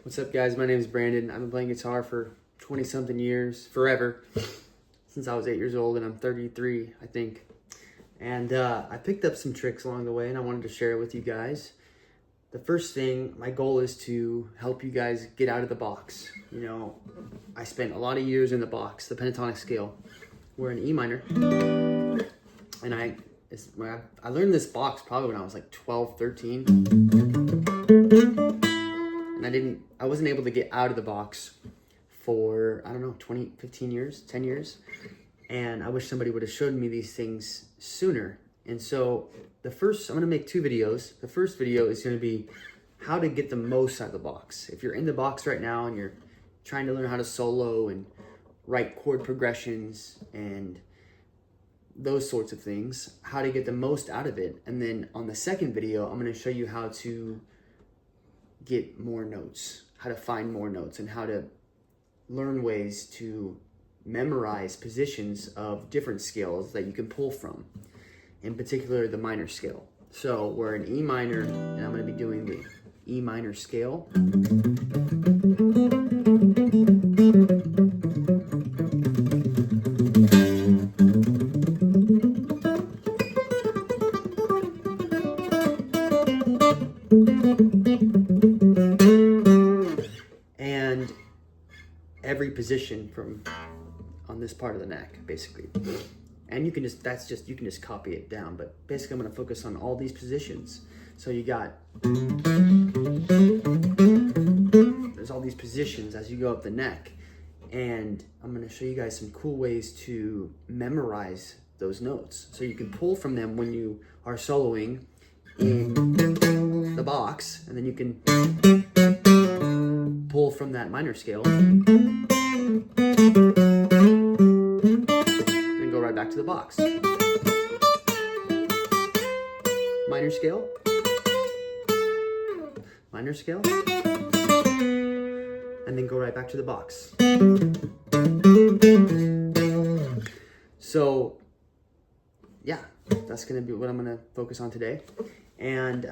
What's up, guys? My name is Brandon. I've been playing guitar for 20-something years, forever, since I was 8 years old, and I'm 33, I think. And I picked up some tricks along the way, and I wanted to share it with you guys. The first thing, my goal is to help you guys get out of the box. You know, I spent a lot of years in the box, the pentatonic scale. We're in E minor, and I learned this box probably when I was like 12, 13. And I wasn't able to get out of the box for, I don't know, 20, 15 years, 10 years. And I wish somebody would have showed me these things sooner. And so I'm going to make 2 videos. The first video is going to be how to get the most out of the box. If you're in the box right now and you're trying to learn how to solo and write chord progressions and those sorts of things, how to get the most out of it. And then on the second video, I'm going to show you how to get more notes, how to find more notes, and how to learn ways to memorize positions of different scales that you can pull from, in particular the minor scale. So we're in E minor, and I'm going to be doing the E minor scale. And every position from on this part of the neck, basically. And you can just copy it down, but basically I'm going to focus on all these positions. So you got, there's all these positions as you go up the neck, and I'm going to show you guys some cool ways to memorize those notes so you can pull from them when you are soloing in the box, and then you can pull from that minor scale and go right back to the box. Minor scale, minor scale, and then go right back to the box. So yeah, that's gonna be what I'm gonna focus on today. And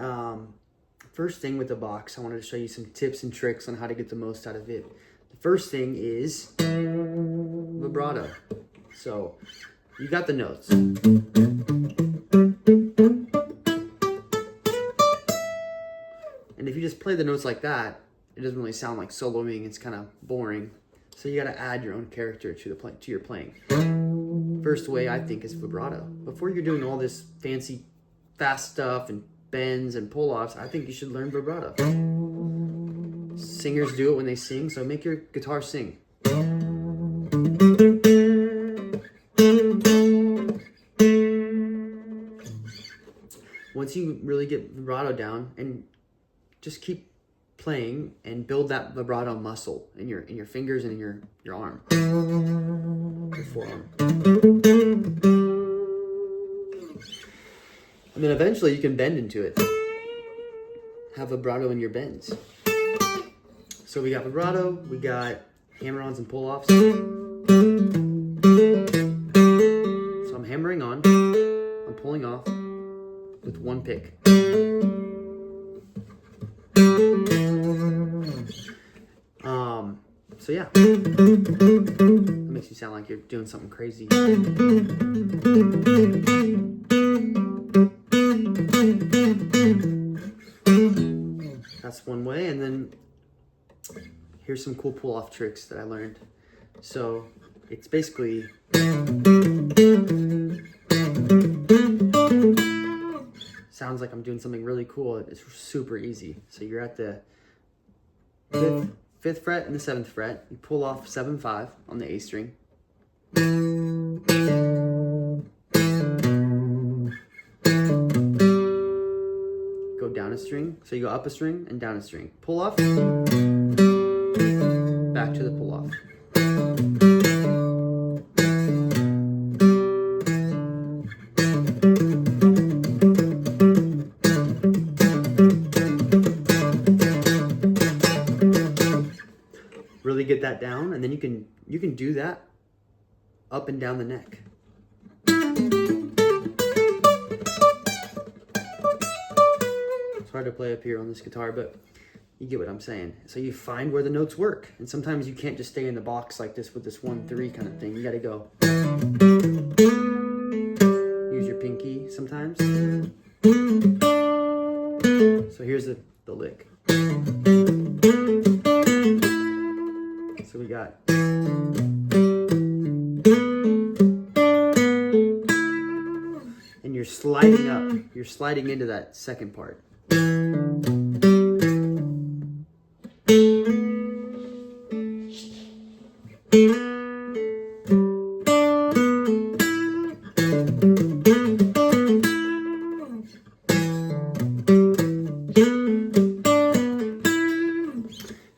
first thing with the box, I wanted to show you some tips and tricks on how to get the most out of it. The first thing is vibrato. So you got the notes. And if you just play the notes like that, it doesn't really sound like soloing. It's kind of boring. So you got to add your own character to your playing. First way, I think, is vibrato. Before you're doing all this fancy fast stuff and bends and pull-offs, I think you should learn vibrato. Singers do it when they sing, so make your guitar sing. Once you really get vibrato down, and just keep playing and build that vibrato muscle in your fingers and in your arm, your forearm. And then eventually you can bend into it. Have vibrato in your bends. So we got vibrato, we got hammer-ons and pull-offs. So I'm hammering on, I'm pulling off with one pick. So yeah, that makes you sound like you're doing something crazy. That's one way, and then here's some cool pull-off tricks that I learned. So it's basically sounds like I'm doing something really cool. It's super easy. So you're at the fifth fret and the 7th fret. You pull off 7/5 on the A string. Go down a string. So you go up a string and down a string. Pull off, back to the pull off. Really get that down, and then you can do that up and down the neck. It's hard to play up here on this guitar, but you get what I'm saying. So you find where the notes work, and sometimes you can't just stay in the box like this with this 1-3 kind of thing. You got to go. Use your pinky sometimes. So here's the lick. So we got. And you're sliding up. You're sliding into that second part.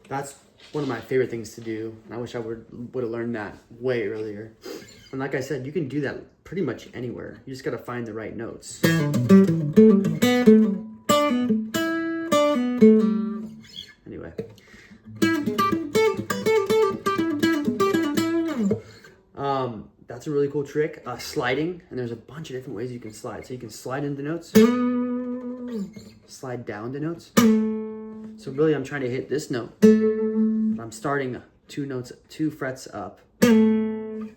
That's one of my favorite things to do. I wish I would have learned that way earlier. And like I said, you can do that pretty much anywhere. You just got to find the right notes. Anyway. That's a really cool trick. Sliding, and there's a bunch of different ways you can slide. So you can slide into notes, slide down to notes. So really I'm trying to hit this note. I'm starting 2 frets up. And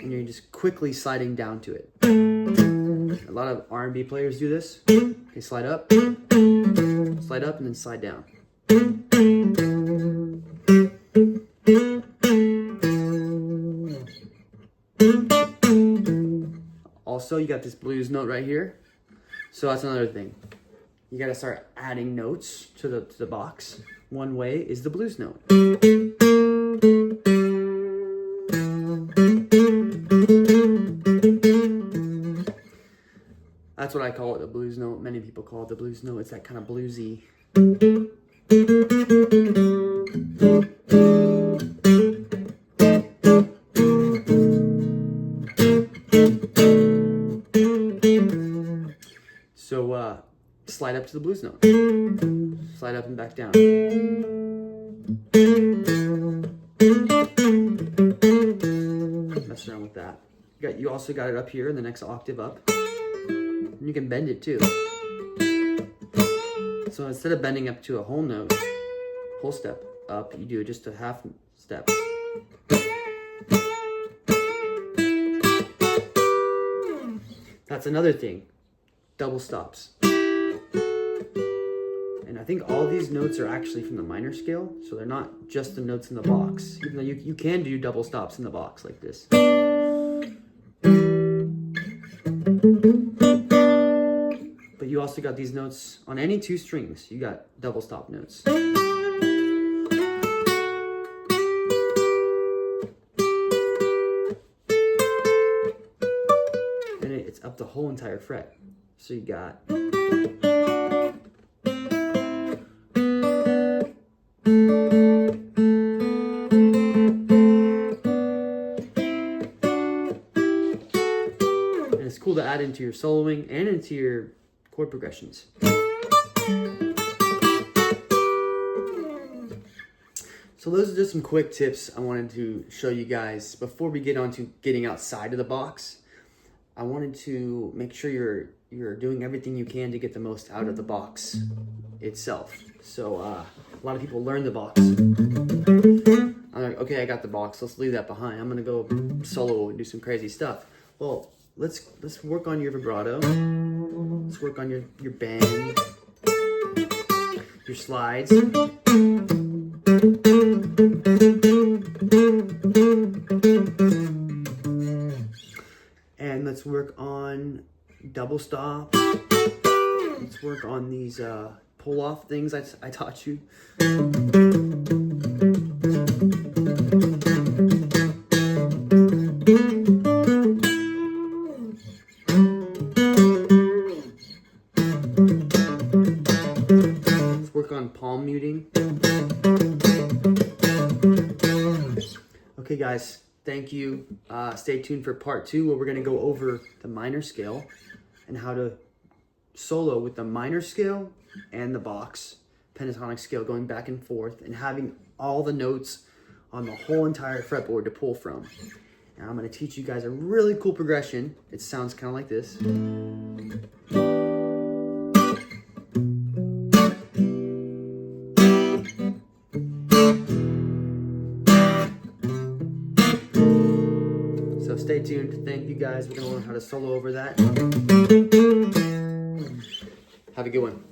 you're just quickly sliding down to it. A lot of R&B players do this. They slide up, and then slide down. Also, you got this blues note right here. So that's another thing. You got to start adding notes to the box. One way is the blues note. That's what I call it, the blues note. Many people call it the blues note. It's that kind of bluesy. So slide up to the blues note. Slide up and back down. Mess around with that. You also got it up here in the next octave up. And you can bend it too. So instead of bending up to a whole note, whole step up, you do just a half step. That's another thing. Double stops. And I think all these notes are actually from the minor scale, so they're not just the notes in the box, even though you can do double stops in the box like this. But you also got these notes on any 2 strings. You got double stop notes. And it's up the whole entire fret. So you got. And it's cool to add into your soloing and into your chord progressions. So those are just some quick tips I wanted to show you guys before we get on to getting outside of the box. I wanted to make sure you're doing everything you can to get the most out of the box itself. So a lot of people learn the box. I'm like, okay, I got the box. Let's leave that behind. I'm gonna go solo and do some crazy stuff. Well, let's work on your vibrato. Let's work on your bend, your slides. And let's work on double stop. Let's work on these pull off things I taught you. on palm muting. Okay, guys, thank you. Stay tuned for part 2, where we're going to go over the minor scale and how to solo with the minor scale and the box pentatonic scale, going back and forth and having all the notes on the whole entire fretboard to pull from. And I'm going to teach you guys a really cool progression. It sounds kind of like this. So stay tuned. Thank you guys. We're going to learn how to solo over that. Have a good one.